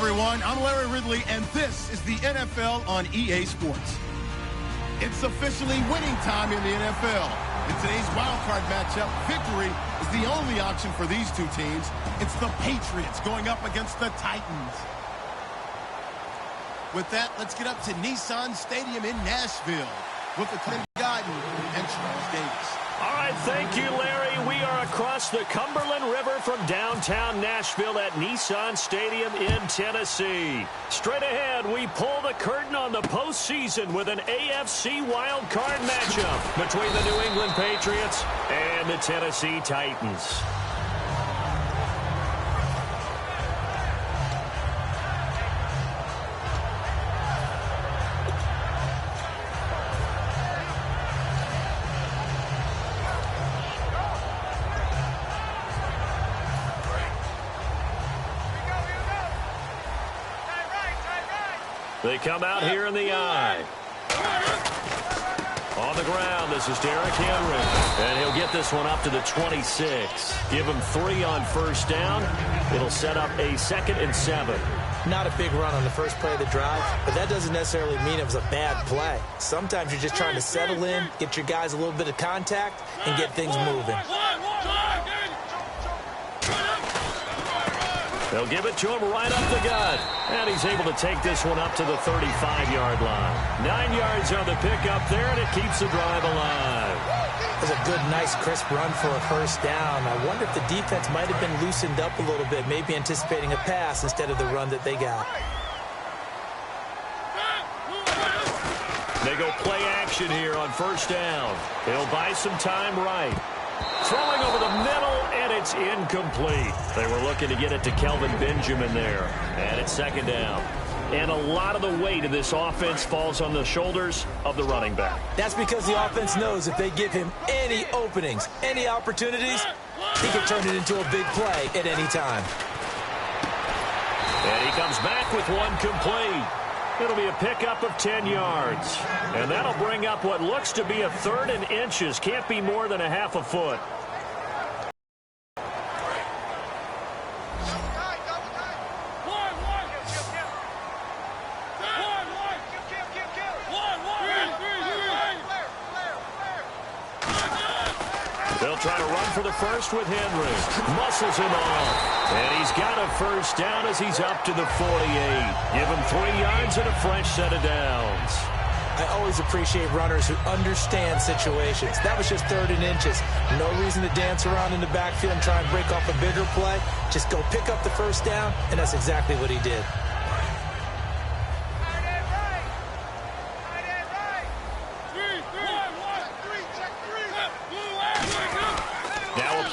everyone. I'm Larry Ridley, and this is the NFL on EA Sports. It's officially winning time in the NFL. In today's wildcard matchup, victory is the only option for these two teams. It's the Patriots going up against the Titans. With that, let's get up to Nissan Stadium in Nashville with the Clint Godden and Charles Davis. All right, thank you, Larry. We are across the Cumberland River from downtown Nashville at Nissan Stadium in Tennessee. Straight ahead, we pull the curtain on the postseason with an AFC wildcard matchup between the New England Patriots and the Tennessee Titans. They come out here in the eye. On the ground, this is Derrick Henry. And he'll get this one up to the 26. Give him 3 on first down. It'll set up a 2nd and 7. Not a big run on the first play of the drive, but that doesn't necessarily mean it was a bad play. Sometimes you're just trying to settle in, get your guys a little bit of contact, and get things moving. They'll give it to him right up the gut. And he's able to take this one up to the 35-yard line. 9 yards on the pickup there, and it keeps the drive alive. It was a good, nice, crisp run for a first down. I wonder if the defense might have been loosened up a little bit, maybe anticipating a pass instead of the run that they got. They go play action here on first down. He'll buy some time right. Throwing over the middle, and it's incomplete. They were looking to get it to Kelvin Benjamin there. And it's 2nd down. And a lot of the weight of this offense falls on the shoulders of the running back. That's because the offense knows if they give him any openings, any opportunities, he can turn it into a big play at any time. And he comes back with one complete. It'll be a pickup of 10 yards. And that'll bring up what looks to be a 3rd and inches. Can't be more than a half a foot. They'll try to run for the first with Henry. Muscles him off. And he's got a first down as he's up to the 48. Give him 3 yards and a fresh set of downs. I always appreciate runners who understand situations. That was just 3rd and inches. No reason to dance around in the backfield and try and break off a bigger play. Just go pick up the first down, and that's exactly what he did.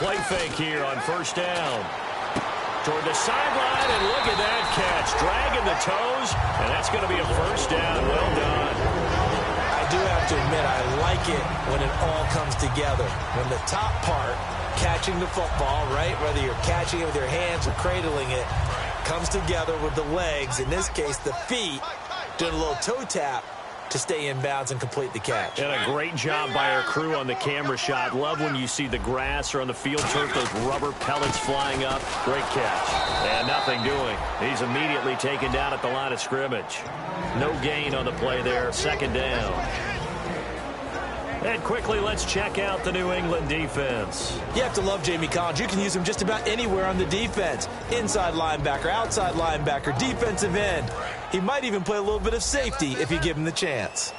Play fake here on first down. Toward the sideline, and look at that catch. Dragging the toes, and that's going to be a first down. Well done. I do have to admit, I like it when it all comes together. When the top part, catching the football, right, whether you're catching it with your hands or cradling it, comes together with the legs, in this case the feet, doing a little toe tap to stay in bounds and complete the catch. And a great job by our crew on the camera shot. Love when you see the grass or on the field turf, those rubber pellets flying up. Great catch. And nothing doing. He's immediately taken down at the line of scrimmage. No gain on the play there. 2nd down. And quickly, let's check out the New England defense. You have to love Jamie Collins. You can use him just about anywhere on the defense. Inside linebacker, outside linebacker, defensive end. He might even play a little bit of safety if you give him the chance.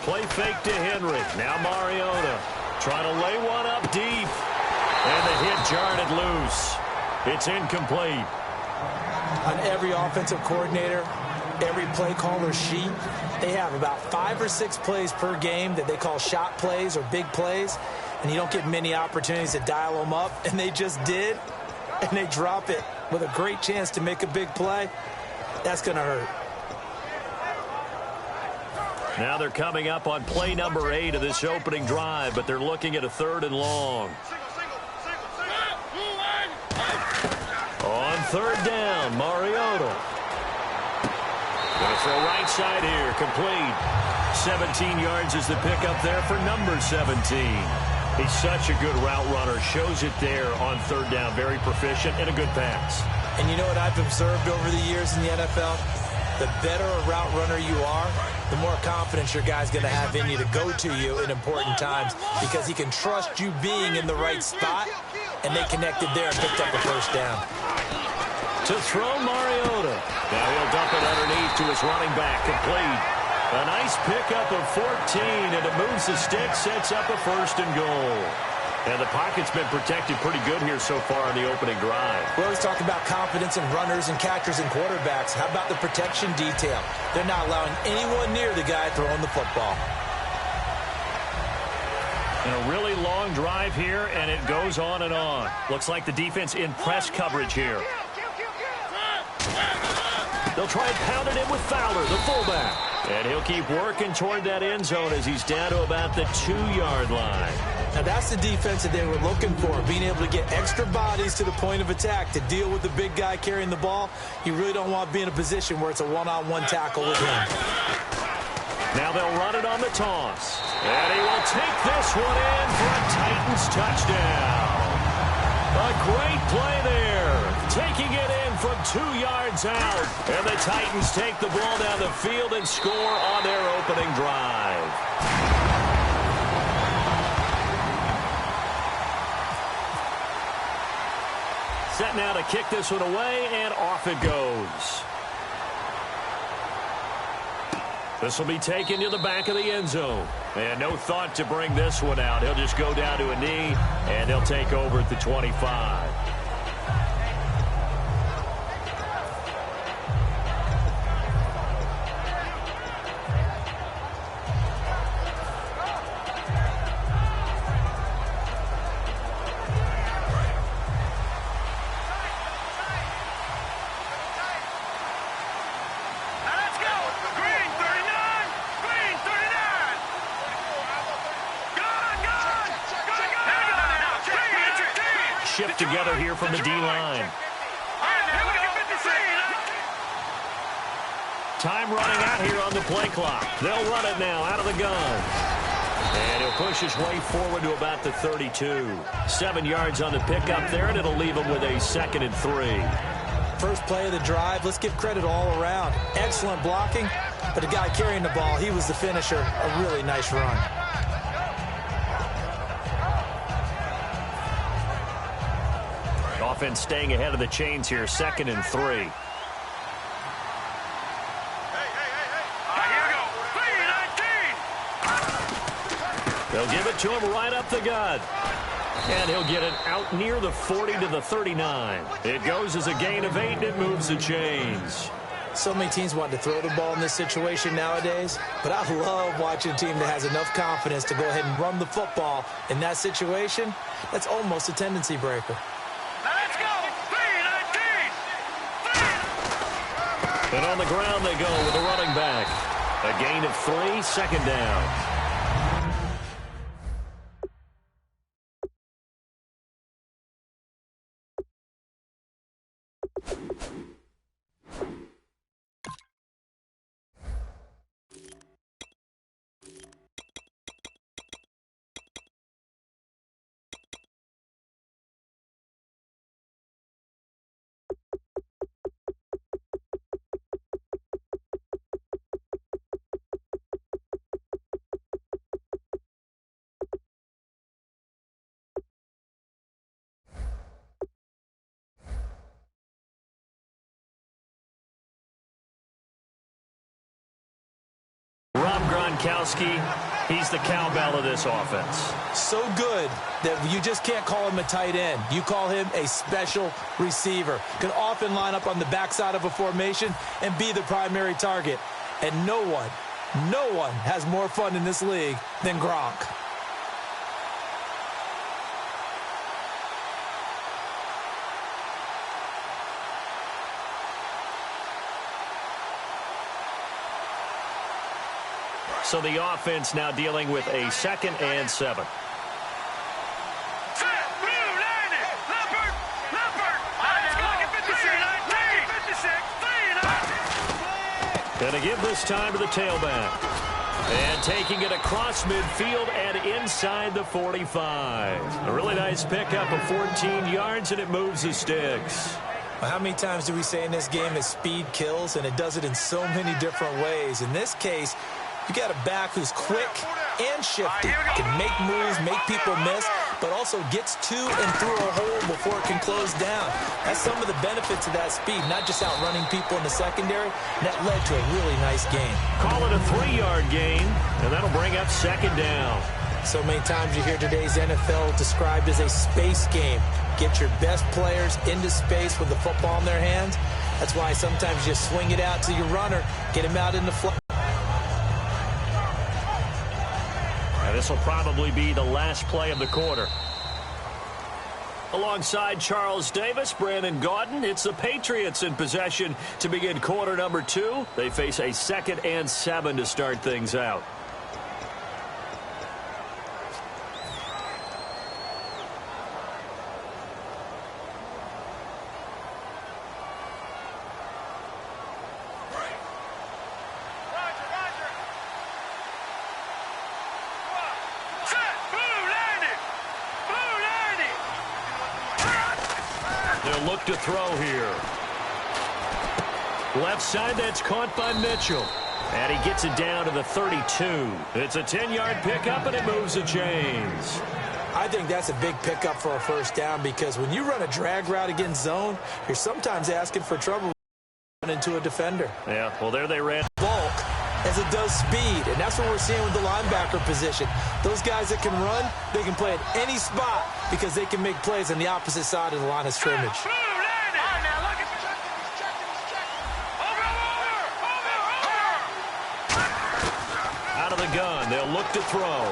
Play fake to Henry. Now Mariota trying to lay one up deep. And the hit jarred it loose. It's incomplete. On every offensive coordinator, every play caller sheet, they have about 5 or 6 plays per game that they call shot plays or big plays, and you don't get many opportunities to dial them up, and they just did, and they drop it with a great chance to make a big play. That's going to hurt. Now they're coming up on play number 8 of this opening drive, but they're looking at a 3rd and long. On 3rd down, Mariota. Going to throw right side here, complete. 17 yards is the pickup there for number 17. He's such a good route runner. Shows it there on third down. Very proficient and a good pass. And you know what I've observed over the years in the NFL? The better a route runner you are, the more confidence your guy's going to have in you to go to you in important times because he can trust you being in the right spot, and they connected there and picked up a first down. To throw Mariota. Now he'll dump it underneath to his running back. Complete. A nice pickup of 14, and it moves the stick, sets up a first and goal. And the pocket's been protected pretty good here so far on the opening drive. We always talk about confidence in runners and catchers and quarterbacks. How about the protection detail? They're not allowing anyone near the guy throwing the football. And a really long drive here, and it goes on and on. Looks like the defense in press coverage here. They'll try and pound it in with Fowler, the fullback. And he'll keep working toward that end zone as he's down to about the 2-yard line. Now that's the defense that they were looking for, being able to get extra bodies to the point of attack to deal with the big guy carrying the ball. You really don't want to be in a position where it's a one-on-one tackle with him. Now they'll run it on the toss. And he will take this one in for a Titans touchdown. A great play there. Taking it in from 2 yards out. And the Titans take the ball down the field and score on their opening drive. Set now to kick this one away, and off it goes. This will be taken to the back of the end zone. And no thought to bring this one out. He'll just go down to a knee, and they'll take over at the 25. Shift together here from the D-line. Time running out here on the play clock. They'll run it now out of the gun. And he'll push his way forward to about the 32. 7 yards on the pickup there, and it'll leave him with a 2nd and 3. First play of the drive, let's give credit all around. Excellent blocking, but the guy carrying the ball, he was the finisher. A really nice run. Offense staying ahead of the chains here, 2nd and 3. They'll give it to him right up the gut. And he'll get it out near the 40 to the 39. It goes as a gain of 8, and it moves the chains. So many teams want to throw the ball in this situation nowadays, but I love watching a team that has enough confidence to go ahead and run the football. In that situation, that's almost a tendency breaker. And on the ground they go with a running back. A gain of 3, 2nd down. Gronkowski, he's the cowbell of this offense. So good that you just can't call him a tight end. You call him a special receiver. Can often line up on the backside of a formation and be the primary target. And no one has more fun in this league than Gronk. So the offense now dealing with a 2nd and 7. Gonna give this time to the tailback. And taking it across midfield and inside the 45. A really nice pickup of 14 yards, and it moves the sticks. Well, how many times do we say in this game that speed kills, and it does it in so many different ways? In this case, you got a back who's quick and shifty, can make moves, make people miss, but also gets to and through a hole before it can close down. That's some of the benefits of that speed, not just outrunning people in the secondary. And that led to a really nice gain. Call it a 3-yard gain, and that'll bring up second down. So many times you hear today's NFL described as a space game. Get your best players into space with the football in their hands. That's why sometimes you swing it out to your runner, get him out in the flat. This will probably be the last play of the quarter. Alongside Charles Davis, Brandon Gaudin, it's the Patriots in possession to begin quarter number 2. They face a 2nd and 7 to start things out. They'll look to throw here. Left side, that's caught by Mitchell. And he gets it down to the 32. It's a 10-yard pickup, and it moves the chains. I think that's a big pickup for a first down, because when you run a drag route against zone, you're sometimes asking for trouble into a defender. Yeah, well, there they ran. Bulk as it does speed, and that's what we're seeing with the linebacker position. Those guys that can run, they can play at any spot because they can make plays on the opposite side of the line of scrimmage. Out of the gun, they'll look to throw.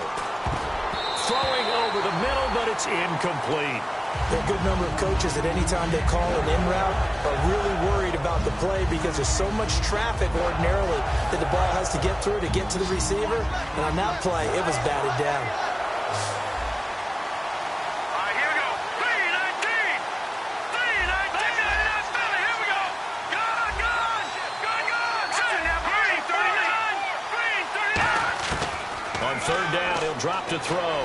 Throwing over the middle, but it's incomplete. There are a good number of coaches that any time they call an in route are really worried about the play because there's so much traffic ordinarily that the ball has to get through to get to the receiver. And on that play, it was batted down. All right, here we go. 3-19. 3-19. Here we go. Gun. Green, 39. On third down, he'll drop to throw.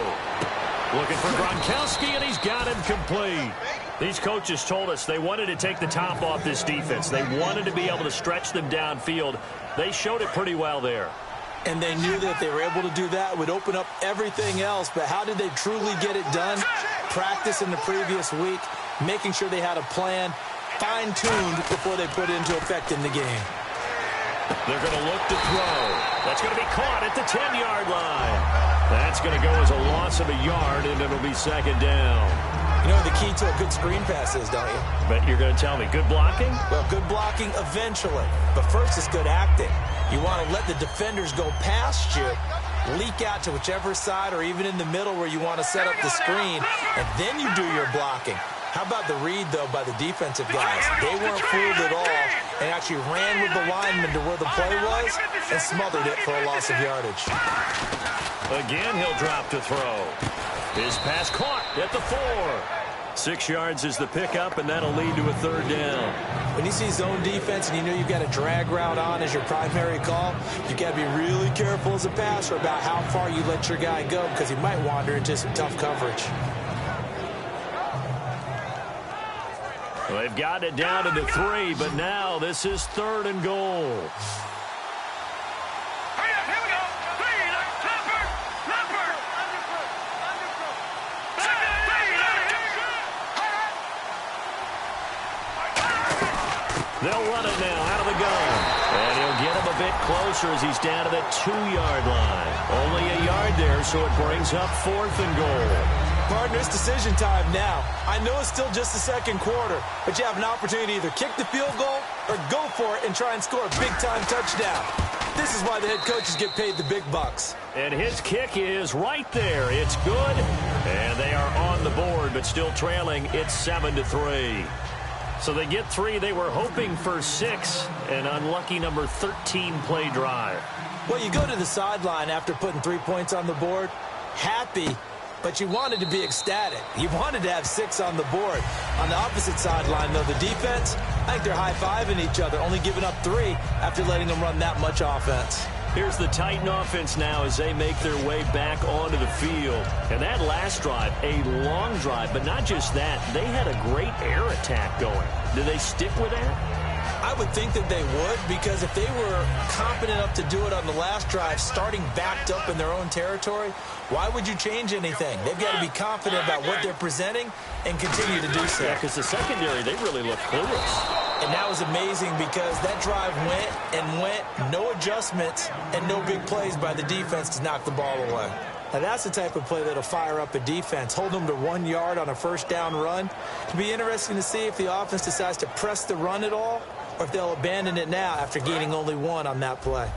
Looking for Gronkowski, and he's got him complete. These coaches told us they wanted to take the top off this defense. They wanted to be able to stretch them downfield. They showed it pretty well there. And they knew that if they were able to do that, it would open up everything else. But how did they truly get it done? Practice in the previous week, making sure they had a plan, fine-tuned before they put it into effect in the game. They're going to look to throw. That's going to be caught at the 10-yard line. That's going to go as a loss of a yard, and it'll be second down. You know what the key to a good screen pass is, don't you? Bet you're going to tell me. Good blocking? Well, good blocking eventually. But first, it's good acting. You want to let the defenders go past you, leak out to whichever side or even in the middle where you want to set up the screen, and then you do your blocking. How about the read, though, by the defensive guys? They weren't fooled at all and actually ran with the lineman to where the play was and smothered it for a loss of yardage. Again, he'll drop to throw. His pass caught at the 4. 6 yards is the pickup, and that'll lead to a third down. When you see zone defense and you know you've got a drag route on as your primary call, you've got to be really careful as a passer about how far you let your guy go because he might wander into some tough coverage. Well, they've got it down to the 3, but now this is 3rd and goal. They'll run it now out of the gun. And he'll get him a bit closer as he's down to the 2-yard line. Only a yard there, so it brings up 4th and goal. Partner, it's decision time now. I know it's still just the second quarter, but you have an opportunity to either kick the field goal or go for it and try and score a big-time touchdown. This is why the head coaches get paid the big bucks. And his kick is right there. It's good. And they are on the board, but still trailing. It's 7-3. So they get 3. They were hoping for 6. An unlucky number 13 play drive. Well, you go to the sideline after putting 3 points on the board, happy, but you wanted to be ecstatic. You wanted to have 6 on the board. On the opposite sideline, though, the defense, I think they're high-fiving each other, only giving up 3 after letting them run that much offense. Here's the Titan offense now as they make their way back onto the field. And that last drive, a long drive, but not just that. They had a great air attack going. Do they stick with that? I would think that they would, because if they were competent enough to do it on the last drive, starting backed up in their own territory, why would you change anything? They've got to be confident about what they're presenting and continue to do so. Yeah, because the secondary, they really look clueless. And that was amazing because that drive went and went, no adjustments and no big plays by the defense to knock the ball away. Now, that's the type of play that'll fire up a defense. Hold them to 1 yard on a first down run. It'll be interesting to see if the offense decides to press the run at all or if they'll abandon it now after gaining only 1 on that play.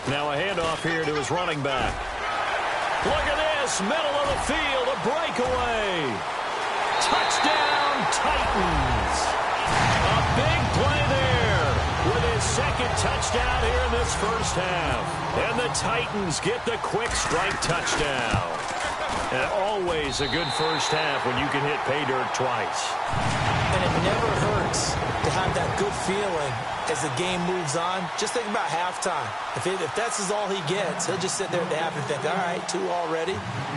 Now a handoff here to his running back. Look at this, middle of the field, a breakaway. Touchdown, Titans. A big play there with his second touchdown here in this first half. And the Titans get the quick strike touchdown. And always a good first half when you can hit pay dirt twice. And it never hurts to have that good feeling as the game moves on. Just think about halftime. If that's all he gets, he'll just sit there at the half and think, all right, 2 already.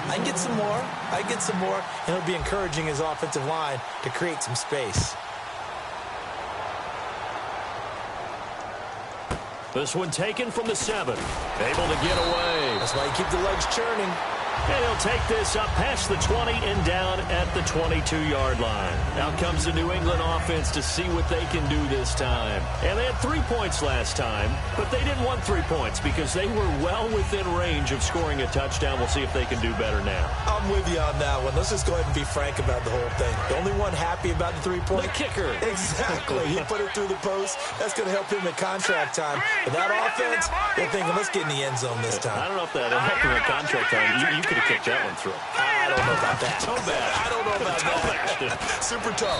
I can get some more. I can get some more. And he'll be encouraging his offensive line to create some space. This one taken from the 7. Able to get away. That's why you keep the legs churning. And he'll take this up past the 20 and down at the 22-yard line. Out comes the New England offense to see what they can do this time. And they had 3 points last time, but they didn't want 3 points because they were well within range of scoring a touchdown. We'll see if they can do better now. I'm with you on that one. Let's just go ahead and be frank about the whole thing. The only one happy about the 3-point? The kicker. Exactly. He put it through the post. That's going to help him at contract time. But that offense, they're thinking, let's get in the end zone this time. I don't know if that helped him at contract time. You could have kicked that one through. I don't know about that. Toe bad. I don't know about that. Super toe.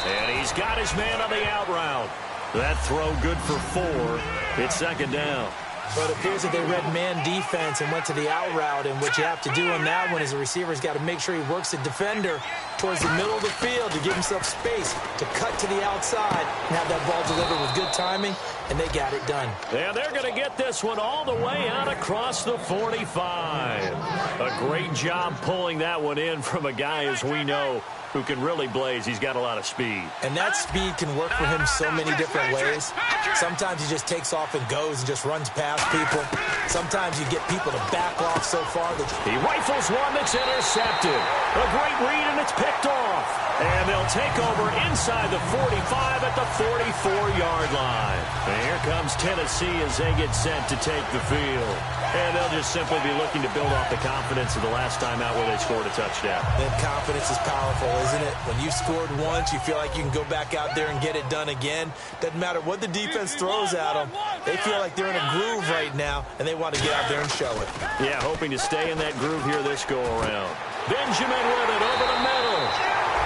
And he's got his man on the out route. That throw good for 4. It's second down. But it appears that they read man defense and went to the out route, and what you have to do on that one is the receiver's got to make sure he works the defender towards the middle of the field to give himself space to cut to the outside and have that ball delivered with good timing, and they got it done. And they're going to get this one all the way out across the 45. A great job pulling that one in from a guy, as we know, who can really blaze. He's got a lot of speed. And that speed can work for him so many different ways. Sometimes he just takes off and goes and just runs past people. Sometimes you get people to back off so far that he rifles one that's intercepted. A great read, and it's picked off. And they'll take over inside the 45 at the 44-yard line. And here comes Tennessee as they get set to take the field. And they'll just simply be looking to build off the confidence of the last time out where they scored a touchdown. That confidence is powerful, isn't it? When you scored once, you feel like you can go back out there and get it done again. Doesn't matter what the defense throws at them. They feel like they're in a groove right now, and they want to get out there and show it. Yeah, hoping to stay in that groove here this go-around. Benjamin with it over the middle.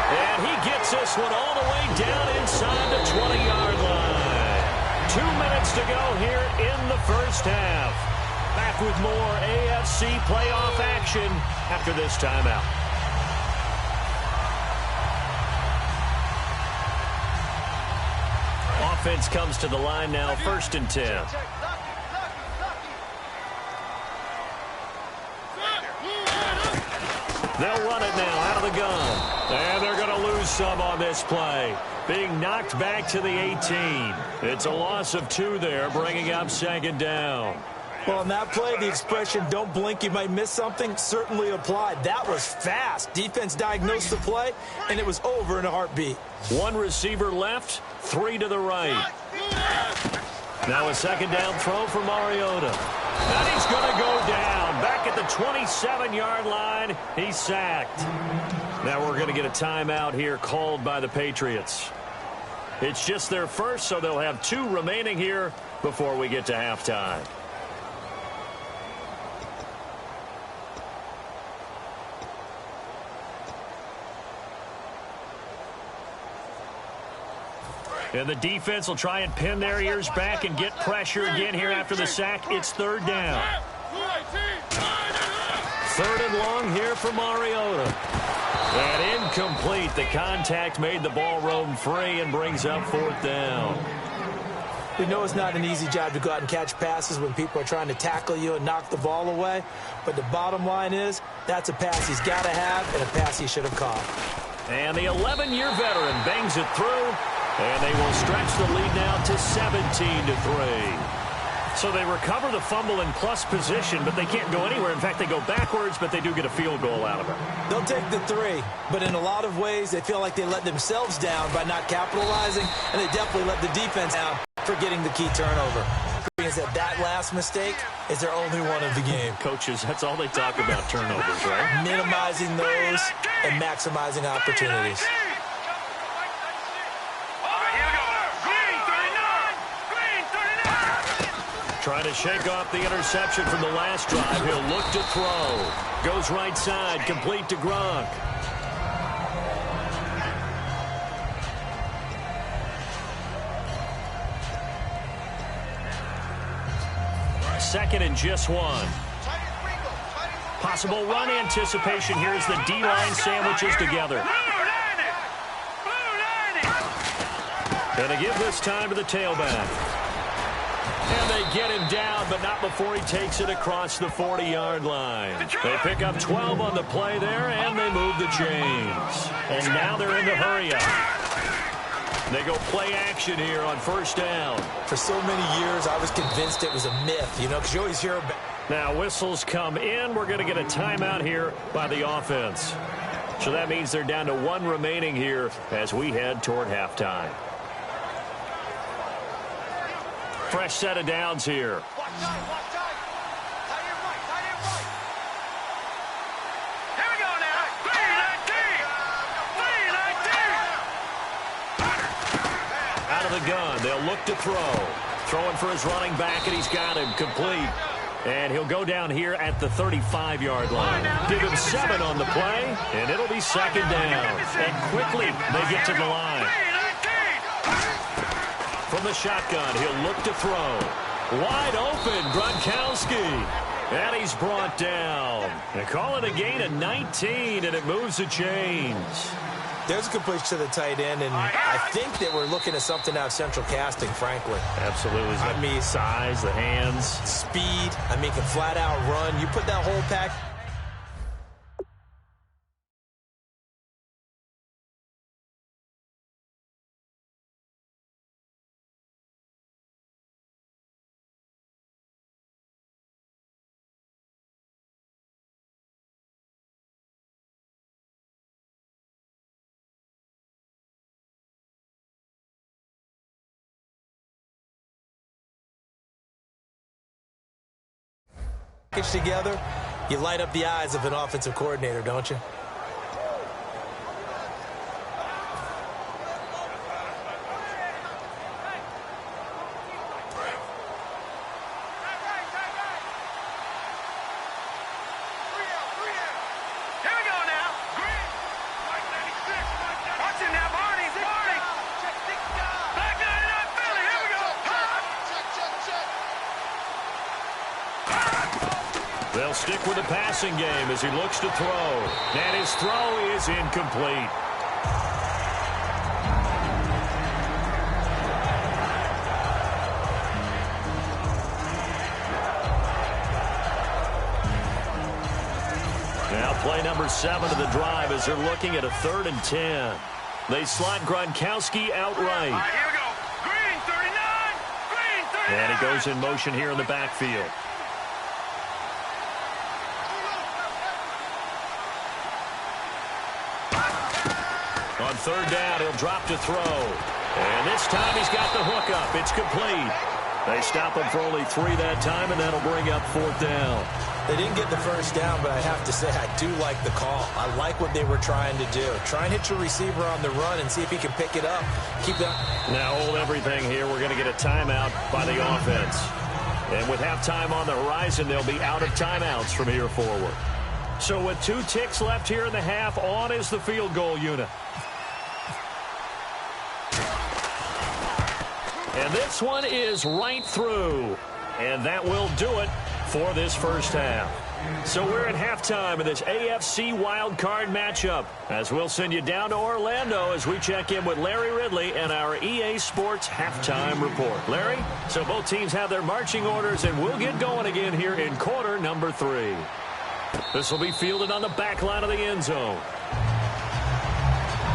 And he gets this one all the way down inside the 20-yard line. 2 minutes to go here in the first half. Back with more AFC playoff action after this timeout. Offense comes to the line now, 1st and 10. They'll run it now out of the gun. And they're going to lose some on this play. Being knocked back to the 18. It's a loss of 2 there, bringing up 2nd down. Well, on that play, the expression, don't blink, you might miss something, certainly applied. That was fast. Defense diagnosed the play, and it was over in a heartbeat. 1 receiver left, 3 to the right. Now a 2nd down throw for Mariota. And he's going to go down. Back at the 27-yard line, he's sacked. Now we're going to get a timeout here called by the Patriots. It's just their first, so they'll have 2 remaining here before we get to halftime. And the defense will try and pin their ears back and get pressure again here after the sack. It's 3rd down. 3rd and long here for Mariota. And incomplete. The contact made the ball roam free and brings up 4th down. We know it's not an easy job to go out and catch passes when people are trying to tackle you and knock the ball away. But the bottom line is, that's a pass he's got to have and a pass he should have caught. And the 11-year veteran bangs it through, and they will stretch the lead now to 17-3. So they recover the fumble in plus position, but they can't go anywhere. In fact, they go backwards, but they do get a field goal out of it. They'll take the 3, but in a lot of ways, they feel like they let themselves down by not capitalizing, and they definitely let the defense down for getting the key turnover. Is that last mistake is their only one of the game. Coaches, that's all they talk about, turnovers, right? Minimizing those and maximizing opportunities. Trying to shake off the interception from the last drive. He'll look to throw. Goes right side, complete to Gronk. Second and just 1. Possible run anticipation here as the D-line sandwiches together. And they give this time to the tailback. And they get him down, but not before he takes it across the 40-yard line. They pick up 12 on the play there, and they move the chains. And now they're in the hurry-up. They go play action here on 1st down. For so many years, I was convinced it was a myth, because you always hear about. Now whistles come in. We're going to get a timeout here by the offense. So that means they're down to 1 remaining here as we head toward halftime. Fresh set of downs here. The gun. They'll look to throw. Throwing for his running back, and he's got him complete. And he'll go down here at the 35-yard line. Give him 7 on the play, and it'll be 2nd down. And quickly, they get to the line. From the shotgun, he'll look to throw. Wide open, Gronkowski. And he's brought down. They call it a gain of 19, and it moves the chains. There's a completion to the tight end, and I think that we're looking at something out of central casting, frankly. Absolutely. I mean, size, the hands. Speed. I mean, can flat out run. You put that whole pack. Together, you light up the eyes of an offensive coordinator, don't you? They'll stick with the passing game as he looks to throw. And his throw is incomplete. Now play number 7 of the drive as they're looking at a 3rd and 10. They slot Gronkowski outright. Here we go. Green 39. Green 39. And he goes in motion here in the backfield. On 3rd down, he'll drop to throw. And this time he's got the hook up. It's complete. They stop him for only 3 that time, and that'll bring up 4th down. They didn't get the first down, but I have to say I do like the call. I like what they were trying to do. Try and hit your receiver on the run and see if he can pick it up. Keep it. Now hold everything here. We're going to get a timeout by the offense. And with halftime on the horizon, they'll be out of timeouts from here forward. So with 2 ticks left here in the half, on is the field goal unit. And this one is right through. And that will do it for this first half. So we're at halftime of this AFC wildcard matchup, as we'll send you down to Orlando as we check in with Larry Ridley and our EA Sports halftime report. Larry, so both teams have their marching orders, and we'll get going again here in quarter number 3. This will be fielded on the back line of the end zone.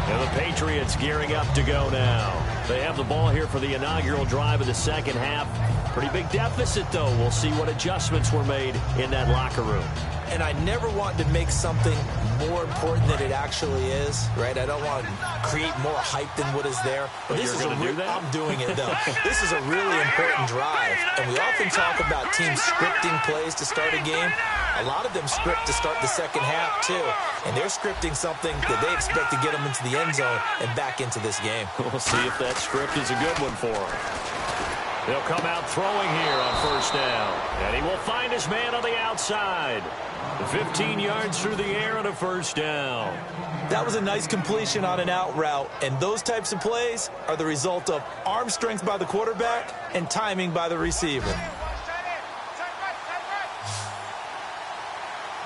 And the Patriots gearing up to go now. They have the ball here for the inaugural drive of the second half. Pretty big deficit, though. We'll see what adjustments were made in that locker room. And I never want to make something more important than it actually is, right? I don't want to create more hype than what is there. But this is going to do that? I'm doing it, though. This is a really important drive. And we often talk about teams scripting plays to start a game. A lot of them script to start the second half, too. And they're scripting something that they expect to get them into the end zone and back into this game. We'll see if that script is a good one for them. They'll come out throwing here on first down. And he will find his man on the outside. 15 yards through the air on a first down. That was a nice completion on an out route. And those types of plays are the result of arm strength by the quarterback and timing by the receiver.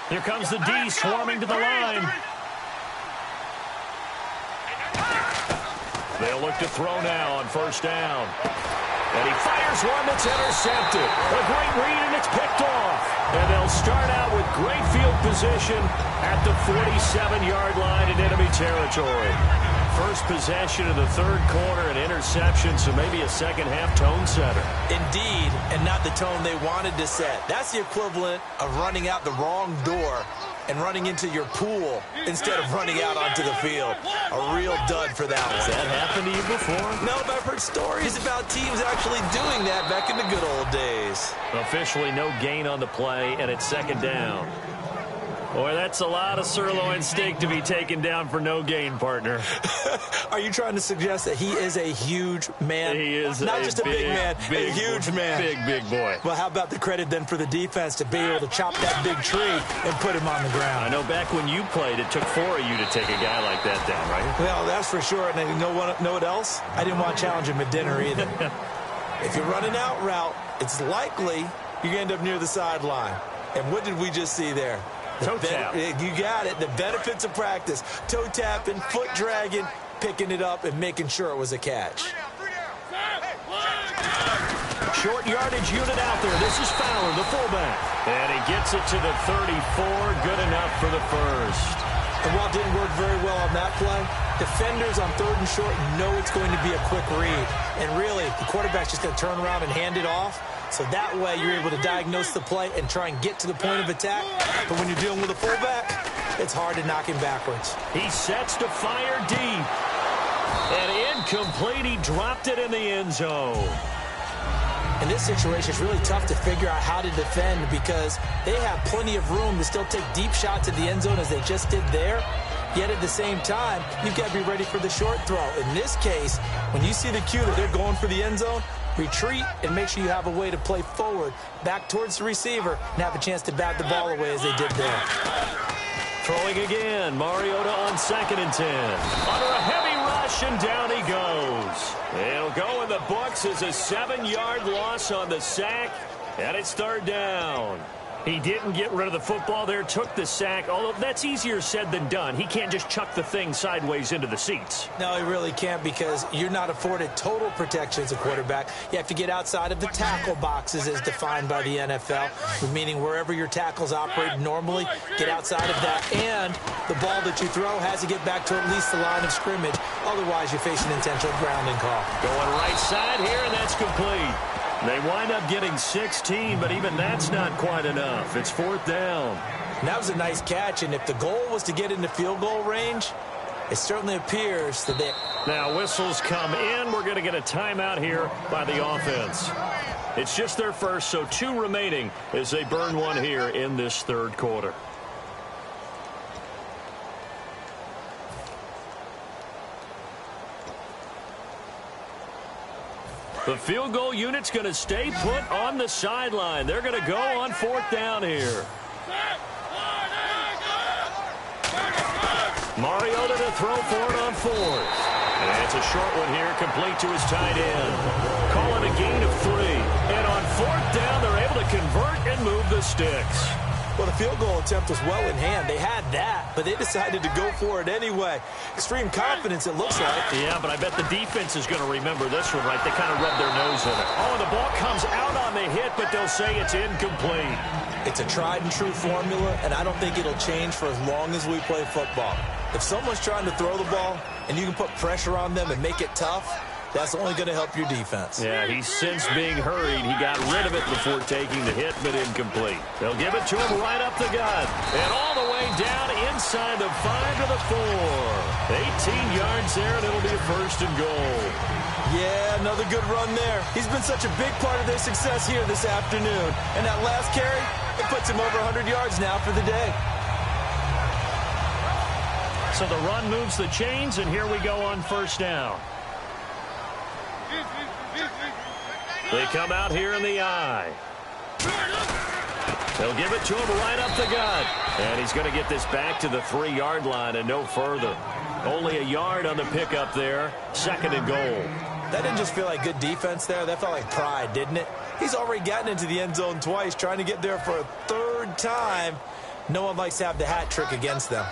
Here comes the D swarming to the line. They'll look to throw now on first down. And he fires one that's intercepted. A great read, and it's picked off. And they'll start out with great field position at the 47-yard line in enemy territory. First possession of the third quarter, an interception, so maybe a second-half tone setter. Indeed, and not the tone they wanted to set. That's the equivalent of running out the wrong door and running into your pool instead of running out onto the field. A real dud for that one. Has that happened to you before? No, but I've heard stories about teams actually doing that back in the good old days. Officially no gain on the play, and it's second down. Boy, that's a lot of sirloin steak to be taken down for no gain, partner. Are you trying to suggest that he is a huge man? He is not just a big man, a huge man. Big boy. Well, how about the credit then for the defense to be able to chop that big tree and put him on the ground? I know back when you played, it took 4 of you to take a guy like that down, right? Well, that's for sure. And you know what else? I didn't want to challenge him at dinner either. If you run an out route, it's likely you're going to end up near the sideline. And what did we just see there? Toe tap. You got it. The benefits of practice. Toe tapping, foot dragging, picking it up, and making sure it was a catch. Short yardage unit out there. This is Fowler, the fullback. And he gets it to the 34. Good enough for the first. And while it didn't work very well on that play, defenders on third and short know it's going to be a quick read. And really, the quarterback's just going to turn around and hand it off. So that way you're able to diagnose the play and try and get to the point of attack. But when you're dealing with a fullback, it's hard to knock him backwards. He sets to fire deep. And incomplete. He dropped it in the end zone. In this situation, it's really tough to figure out how to defend because they have plenty of room to still take deep shots at the end zone as they just did there. Yet at the same time, you've got to be ready for the short throw. In this case, when you see the cue that they're going for the end zone, retreat and make sure you have a way to play forward, back towards the receiver, and have a chance to bat the ball away as they did there. Throwing again, Mariota on 2nd and 10. Under a heavy rush, and down he goes. It'll go in the books as a 7-yard loss on the sack, and it's third down. He didn't get rid of the football there, took the sack, although that's easier said than done. He can't just chuck the thing sideways into the seats. No, he really can't because you're not afforded total protection as a quarterback. You have to get outside of the tackle boxes as defined by the NFL, meaning wherever your tackles operate normally, get outside of that. And the ball that you throw has to get back to at least the line of scrimmage. Otherwise, you face an intentional grounding call. Going right side here, and that's complete. They wind up getting 16, but even that's not quite enough. It's fourth down. And that was a nice catch, and if the goal was to get into field goal range, it certainly appears that they... Now whistles come in. We're going to get a timeout here by the offense. It's just their first, so 2 remaining as they burn one here in this third quarter. The field goal unit's going to stay put on the sideline. They're going to go on fourth down here. Mariota to throw for it on fourth. And it's a short one here, complete to his tight end. Call it a gain of 3. And on fourth down, they're able to convert and move the sticks. Well, the field goal attempt was well in hand. They had that, but they decided to go for it anyway. Extreme confidence, it looks like. Yeah, but I bet the defense is going to remember this one, right? They kind of rubbed their nose in it. Oh, and the ball comes out on the hit, but they'll say it's incomplete. It's a tried-and-true formula, and I don't think it'll change for as long as we play football. If someone's trying to throw the ball and you can put pressure on them and make it tough, that's only going to help your defense. Yeah, he's since being hurried. He got rid of it before taking the hit, but incomplete. They'll give it to him right up the gut. And all the way down inside the 5 to the 4. 18 yards there, and it'll be a 1st and goal. Yeah, another good run there. He's been such a big part of their success here this afternoon. And that last carry, it puts him over 100 yards now for the day. So the run moves the chains, and here we go on 1st down. They come out here in the eye. They'll give it to him right up the gut. And he's going to get this back to the 3-yard line and no further. Only a yard on the pickup there. 2nd and goal. That didn't just feel like good defense there. That felt like pride, didn't it? He's already gotten into the end zone twice, trying to get there for a 3rd time. No one likes to have the hat trick against them.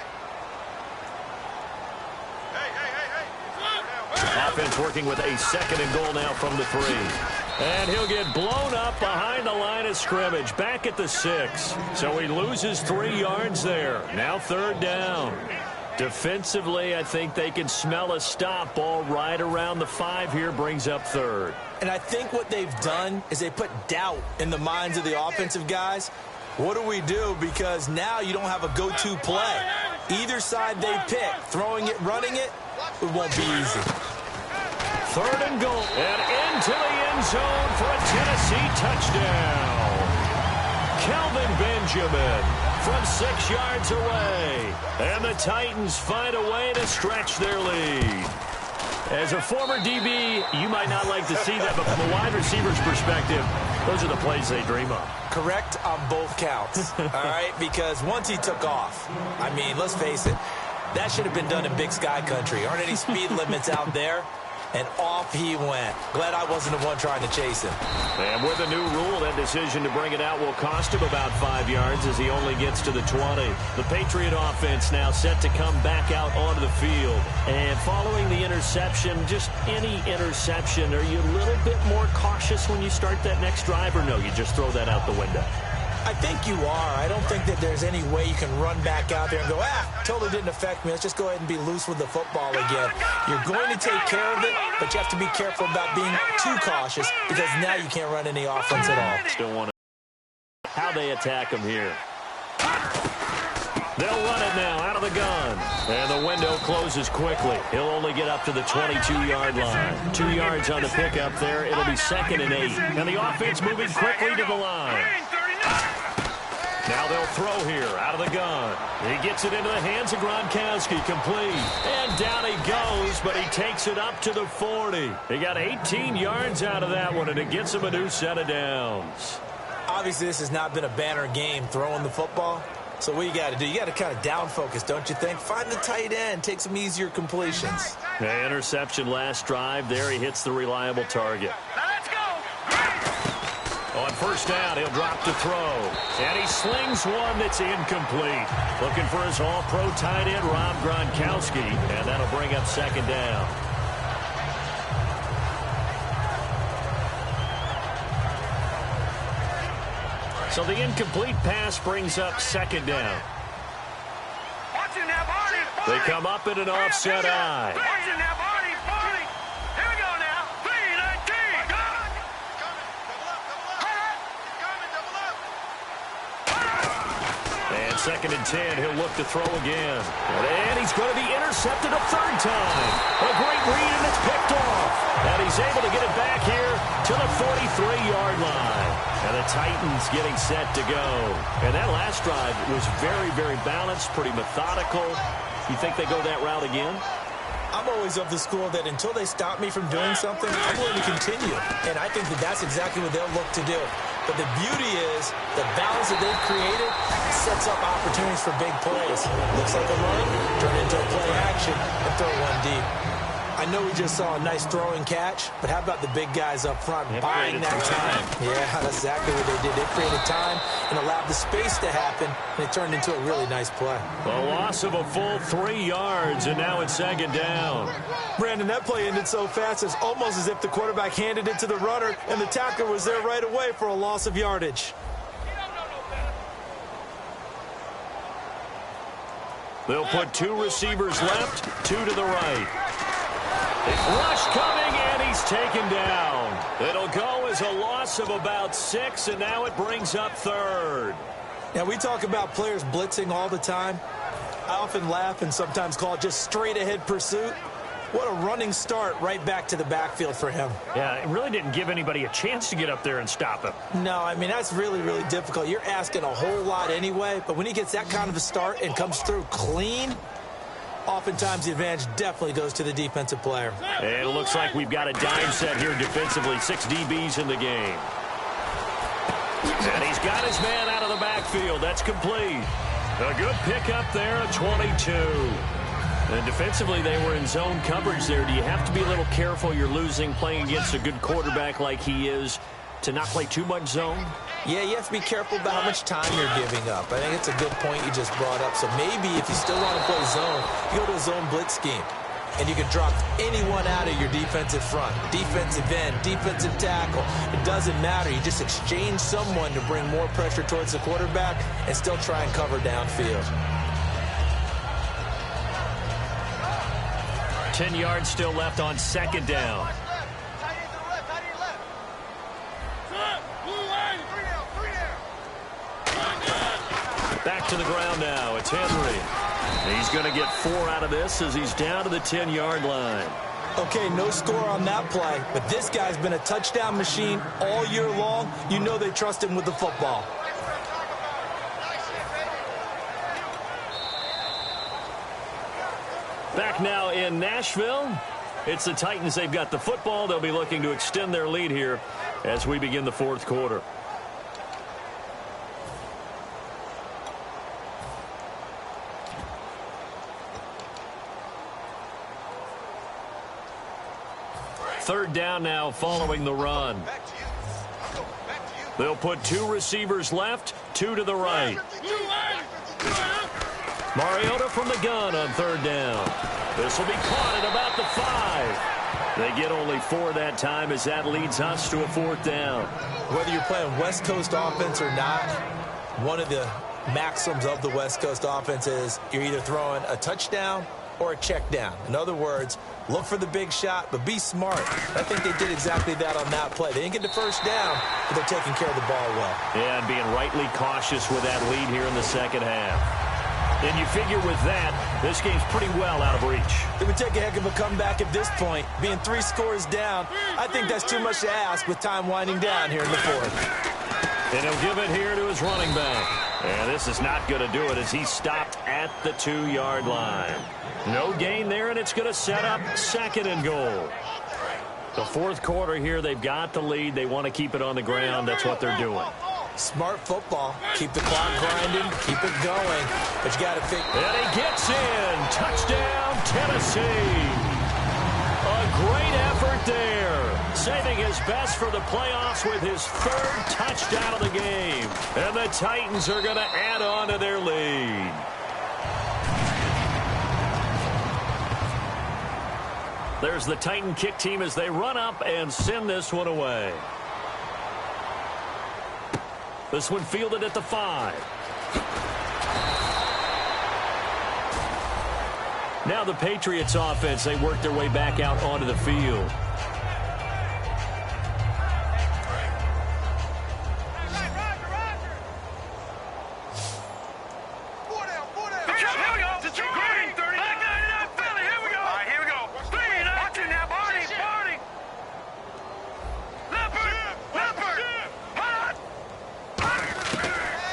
Offense working with a 2nd and goal now from the 3. And he'll get blown up behind the line of scrimmage, back at the 6. So he loses 3 yards there. Now 3rd down. Defensively, I think they can smell a stop ball right around the 5 here, brings up 3rd. And I think what they've done is they put doubt in the minds of the offensive guys. What do we do? Because now you don't have a go-to play. Either side they pick, throwing it, running it, it won't be easy. 3rd and goal. And into the end zone for a Tennessee touchdown. Kelvin Benjamin from 6 yards away. And the Titans find a way to stretch their lead. As a former DB, you might not like to see that, but from a wide receiver's perspective, those are the plays they dream of. Correct on both counts, all right? Because once he took off, I mean, let's face it, that should have been done in Big Sky country. Aren't any speed limits out there? And off he went. Glad I wasn't the one trying to chase him. And with the new rule, that decision to bring it out will cost him about 5 yards as he only gets to the 20. The Patriot offense now set to come back out onto the field. And following the interception, just any interception, are you a little bit more cautious when you start that next drive, or no, you just throw that out the window? I think you are. I don't think that there's any way you can run back out there and go, totally didn't affect me. Let's just go ahead and be loose with the football again. You're going to take care of it, but you have to be careful about being too cautious because now you can't run any offense at all. Still want to how they attack him here. They'll run it now out of the gun. And the window closes quickly. He'll only get up to the 22-yard line. 2 yards on the pickup there. It'll be 2nd and 8. And the offense moving quickly to the line. Now they'll throw here out of the gun. He gets it into the hands of Gronkowski, complete. And down he goes, but he takes it up to the 40. He got 18 yards out of that one, and it gets him a new set of downs. Obviously, this has not been a banner game throwing the football. So what you got to do, you got to kind of down focus, don't you think? Find the tight end, take some easier completions. The interception last drive. There he hits the reliable target. Let's go. On 1st down, he'll drop to throw. And he slings one that's incomplete. Looking for his all-pro tight end, Rob Gronkowski. And that'll bring up 2nd down. So the incomplete pass brings up 2nd down. Watching that body. They come up in an offset eye. Watching that body. Here we go now. 3-19. And 2nd and 10, he'll look to throw again. And he's going to be intercepted a 3rd time. A great read, and it's picked off. And he's able to get it back here to the 43-yard line. And the Titans getting set to go. And that last drive was very, very balanced, pretty methodical. You think they go that route again? I'm always of the school that until they stop me from doing something, I'm going to continue. And I think that that's exactly what they'll look to do. But the beauty is the balance that they've created sets up opportunities for big plays. Looks like a run, turn into a play action, and throw one deep. I know we just saw a nice throwing catch, but how about the big guys up front buying that time? Yeah, that's exactly what they did. They created time and allowed the space to happen, and it turned into a really nice play. A loss of a full 3 yards, and now it's second down. Brandon, that play ended so fast, it's almost as if the quarterback handed it to the runner, and the tackler was there right away for a loss of yardage. They'll put 2 receivers left, 2 to the right. Rush coming, and he's taken down. It'll go as a loss of about 6, and now it brings up third. Now, we talk about players blitzing all the time. I often laugh and sometimes call it just straight-ahead pursuit. What a running start right back to the backfield for him. Yeah, it really didn't give anybody a chance to get up there and stop him. No, I mean, that's really, really difficult. You're asking a whole lot anyway, but when he gets that kind of a start and comes through clean, oftentimes the advantage definitely goes to the defensive player. And it looks like we've got a dime set here defensively. 6 DBs in the game. And he's got his man out of the backfield. That's complete. A good pickup there, a 22. And defensively, they were in zone coverage there. Do you have to be a little careful? You're losing playing against a good quarterback like he is to not play too much zone? Yeah, you have to be careful about how much time you're giving up. I think it's a good point you just brought up. So maybe if you still want to play zone, you go to a zone blitz scheme. And you can drop anyone out of your defensive front. Defensive end, defensive tackle. It doesn't matter. You just exchange someone to bring more pressure towards the quarterback and still try and cover downfield. 10 yards still left on second down. Back to the ground now. It's Henry. He's going to get 4 out of this as he's down to the 10-yard line. Okay, no score on that play, but this guy's been a touchdown machine all year long. You know they trust him with the football. Back now in Nashville. It's the Titans. They've got the football. They'll be looking to extend their lead here as we begin the fourth quarter. Third down now following the run. They'll put 2 receivers left, 2 to the right. Mariota from the gun on third down. This will be caught at about the 5. They get only 4 that time as that leads us to a fourth down. Whether you're playing West Coast offense or not, one of the maxims of the West Coast offense is you're either throwing a touchdown or a check down. In other words, look for the big shot, but be smart. I think they did exactly that on that play. They didn't get the first down, but they're taking care of the ball well. Yeah, and being rightly cautious with that lead here in the second half. And you figure with that, this game's pretty well out of reach. It would take a heck of a comeback at this point. Being 3 scores down, I think that's too much to ask with time winding down here in the fourth. And he'll give it here to his running back. And this is not going to do it as he stopped at the 2-yard line. No gain there, and it's going to set up second and goal. The fourth quarter here, they've got the lead. They want to keep it on the ground. That's what they're doing. Smart football. Keep the clock grinding. Keep it going. But you got to think. And he gets in. Touchdown, Tennessee. A great effort there. Saving his best for the playoffs with his 3rd touchdown of the game. And the Titans are going to add on to their lead. There's the Titan kick team as they run up and send this one away. This one fielded at the 5. Now the Patriots offense, they work their way back out onto the field.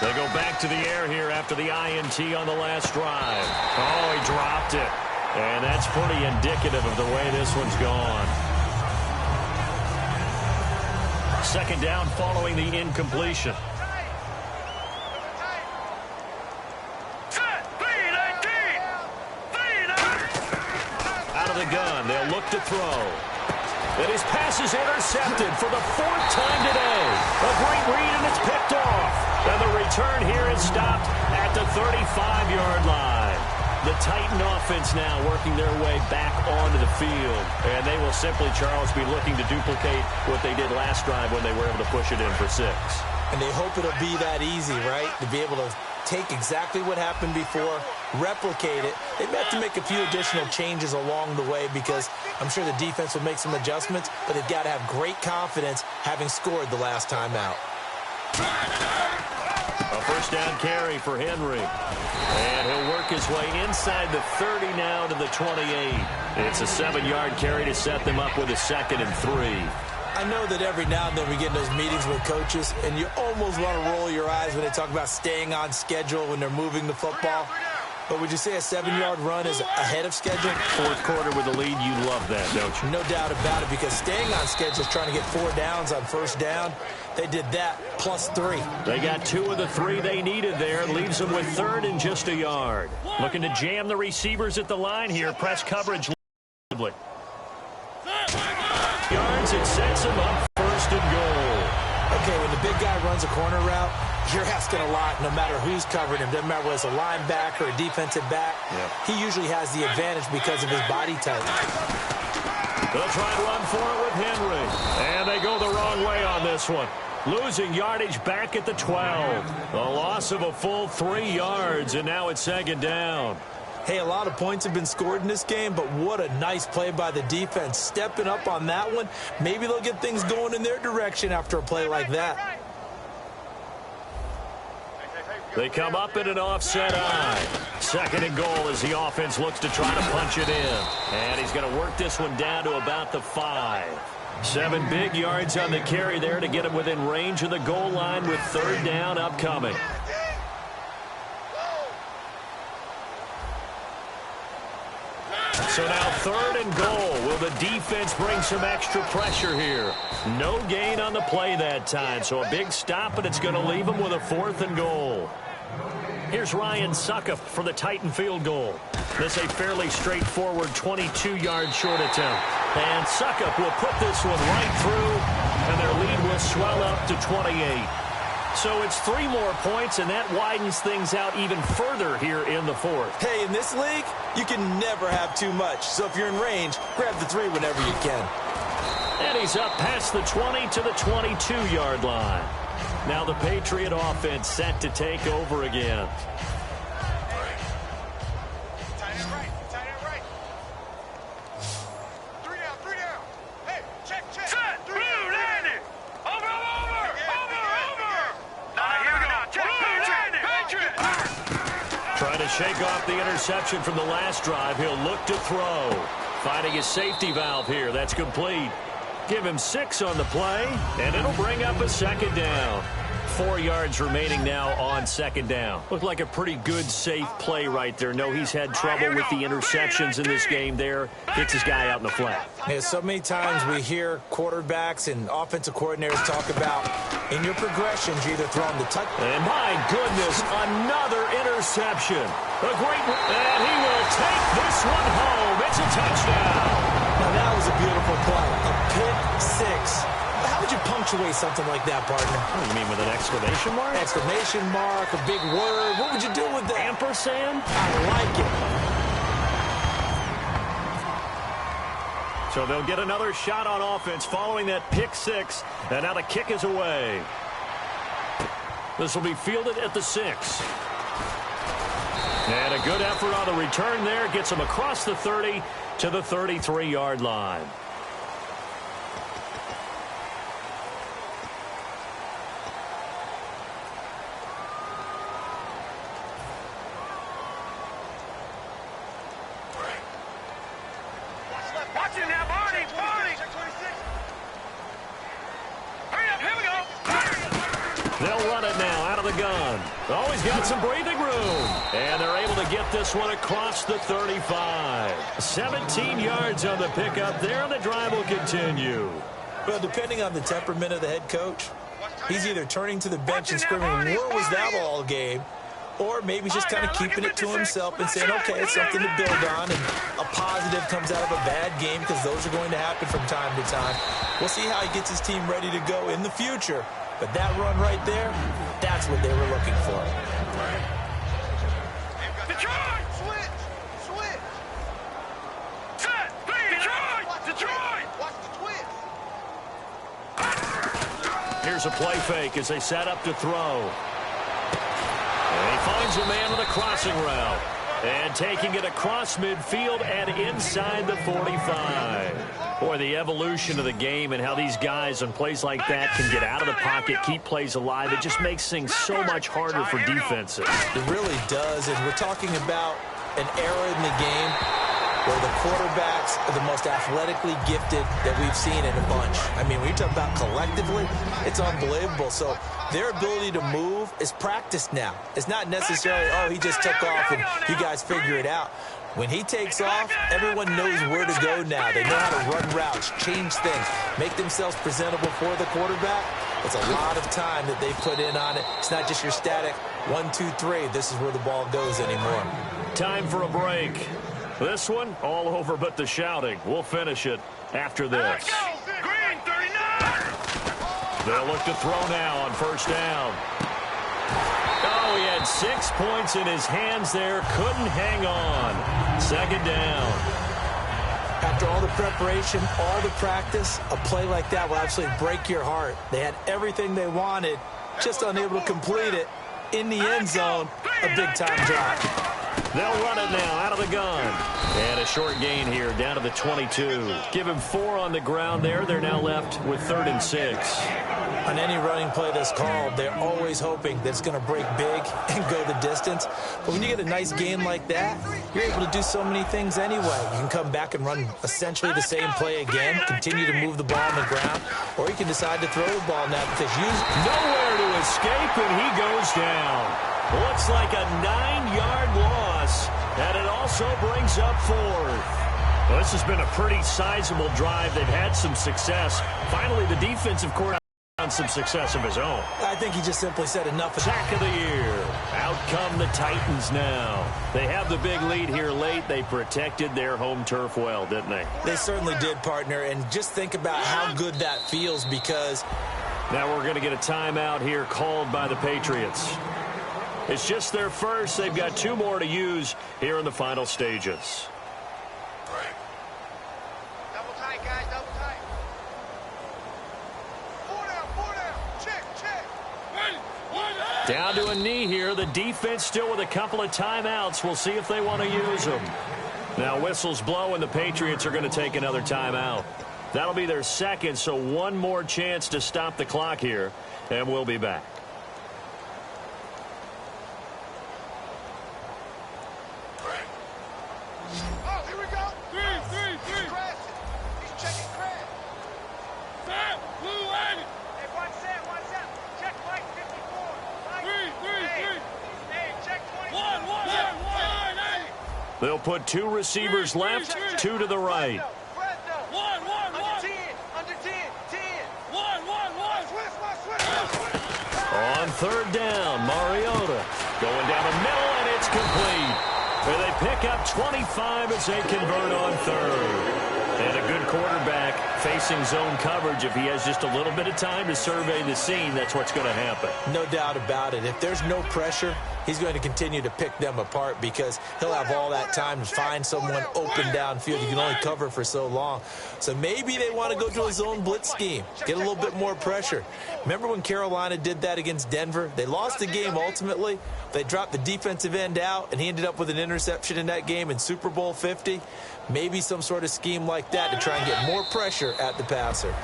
They go back to the air here after the INT on the last drive. Oh, he dropped it. And that's pretty indicative of the way this one's gone. Second down following the incompletion. Out of the gun. gun. They'll look to throw. And his pass is intercepted for the 4th time today. A great read, and it's picked off. And the return here is stopped at the 35-yard line. The Titan offense now working their way back onto the field. And they will simply, Charles, be looking to duplicate what they did last drive when they were able to push it in for 6. And they hope it'll be that easy, right? To be able to take exactly what happened before, replicate it. They may have to make a few additional changes along the way because I'm sure the defense will make some adjustments, but they've got to have great confidence having scored the last time out. A first down carry for Henry. And he'll work his way inside the 30 now to the 28. It's a 7-yard carry to set them up with a 2nd and 3. I know that every now and then we get in those meetings with coaches, and you almost want to roll your eyes when they talk about staying on schedule when they're moving the football. But would you say a 7-yard run is ahead of schedule? 4th quarter with a lead, you love that, don't you? No doubt about it, because staying on schedule is trying to get 4 downs on first down. They did that, plus 3. They got 2 of the 3 they needed there. Leaves them with 3rd and just a yard. Looking to jam the receivers at the line here. Press coverage. Yards, it sets them up 1st and goal. Okay, when the big guy runs a corner route, you're asking a lot no matter who's covering him. Doesn't matter whether it's a linebacker or a defensive back. Yep. He usually has the advantage because of his body type. They'll try and run for it with Henry. And they go the wrong way on this one. Losing yardage back at the 12. A loss of a full 3 yards, and now it's 2nd down. Hey, a lot of points have been scored in this game, but what a nice play by the defense. Stepping up on that one, maybe they'll get things going in their direction after a play like that. They come up in an offset eye. 2nd and goal as the offense looks to try to punch it in. And he's going to work this one down to about the 5. 7 big yards on the carry there to get him within range of the goal line with 3rd down upcoming. So now 3rd and goal. Will the defense bring some extra pressure here? No gain on the play that time. So a big stop, and it's going to leave them with a 4th and goal. Here's Ryan Suckup for the Titan field goal. This a fairly straightforward 22-yard short attempt. And Suckup will put this one right through, and their lead will swell up to 28. So it's 3 more points, and that widens things out even further here in the 4th. Hey, in this league, you can never have too much. So if you're in range, grab the 3 whenever you can. And he's up past the 20 to the 22-yard line. Now the Patriot offense set to take over again. Shake off the interception from the last drive. He'll look to throw. Finding his safety valve here. That's complete. Give him 6 on the play, and it'll bring up a 2nd down. 4 yards remaining now on 2nd down. Looked like a pretty good, safe play right there. No, he's had trouble with the interceptions in this game there. Gets his guy out in the flat. Yeah, so many times we hear quarterbacks and offensive coordinators talk about in your progressions, you're either throwing the touch. And my goodness, another interception. A great, and he will take this one home. It's a touchdown. Now that was a beautiful play. A pick 6. How would you punctuate something like that, partner? What do you mean, with an exclamation mark? Exclamation mark, a big word. What would you do with that? Ampersand? I like it. So they'll get another shot on offense following that pick 6. And now the kick is away. This will be fielded at the 6. And a good effort on the return there. Gets him across the 30 to the 33-yard line. They'll run it now out of the gun. Always got some breathing room. And they're able to get this one across the 35. 17 yards on the pickup there, and the drive will continue. Well, depending on the temperament of the head coach, he's either turning to the bench and screaming, where was that all game? Or maybe he's just kind of keeping it to himself and saying, okay, it's something to build on, and a positive comes out of a bad game, because those are going to happen from time to time. We'll see how he gets his team ready to go in the future. But that run right there, that's what they were looking for. Detroit! Switch! Set! Detroit! Watch the twist! Here's a play fake as they set up to throw. And he finds a man with a crossing route. And taking it across midfield and inside the 45. Boy, the evolution of the game and how these guys on plays like that can get out of the pocket, keep plays alive, it just makes things so much harder for defenses. It really does, and we're talking about an era in the game where the quarterbacks are the most athletically gifted that we've seen in a bunch. I mean, when you talk about collectively, it's unbelievable. So their ability to move is practiced now. It's not necessarily, oh, he just took off and you guys figure it out. When he takes off, everyone knows where to go now. They know how to run routes, change things, make themselves presentable for the quarterback. It's a lot of time that they put in on it. It's not just your static 1, 2, 3. This is where the ball goes anymore. Time for a break. This one, all over but the shouting. We'll finish it after this. Green 39! They'll look to throw now on first down. Oh, he had 6 points in his hands there. Couldn't hang on. Second down. After all the preparation, all the practice, a play like that will absolutely break your heart. They had everything they wanted, just unable to complete it. In the end zone, a big-time drop. They'll run it now out of the gun. And a short gain here down to the 22. Give him 4 on the ground there. They're now left with 3rd and 6. On any running play that's called, they're always hoping that it's going to break big and go the distance. But when you get a nice gain like that, you're able to do so many things anyway. You can come back and run essentially the same play again, continue to move the ball on the ground, or you can decide to throw the ball now because nowhere to escape, and he goes down. Looks like a 9-yard loss, and it also brings up 4th. Well, this has been a pretty sizable drive. They've had some success. Finally, the defensive coordinator on some success of his own. I think he just simply said enough. Sack of the year. Out come the Titans now. They have the big lead here late. They protected their home turf well, didn't they? They certainly did, partner. And just think about how good that feels, because now we're going to get a timeout here called by the Patriots. It's just their first. They've got 2 more to use here in the final stages. Double tight, guys, double tight. 4 down. Check. Down to a knee here. The defense still with a couple of timeouts. We'll see if they want to use them. Now whistles blow, and the Patriots are going to take another timeout. That'll be their second, so 1 more chance to stop the clock here, and we'll be back. They'll put 2 receivers left, 2 to the right. On 3rd down, Mariota going down the middle, and it's complete. Where they pick up 25 as they convert on 3rd. And a good quarterback facing zone coverage. If he has just a little bit of time to survey the scene, that's what's going to happen. No doubt about it. If there's no pressure, he's going to continue to pick them apart because he'll have all that time to find someone open downfield. You can only cover for so long. So maybe they want to go to a zone blitz scheme, get a little bit more pressure. Remember when Carolina did that against Denver? They lost the game ultimately. They dropped the defensive end out, and he ended up with an interception in that game in Super Bowl 50. Maybe some sort of scheme like that to try and get more pressure at the passer.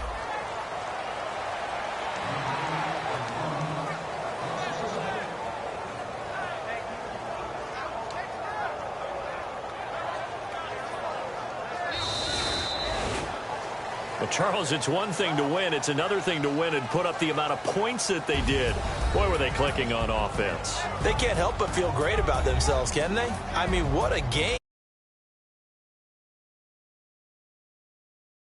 Well, Charles, it's one thing to win. It's another thing to win and put up the amount of points that they did. Boy, were they clicking on offense. They can't help but feel great about themselves, can they? I mean, what a game.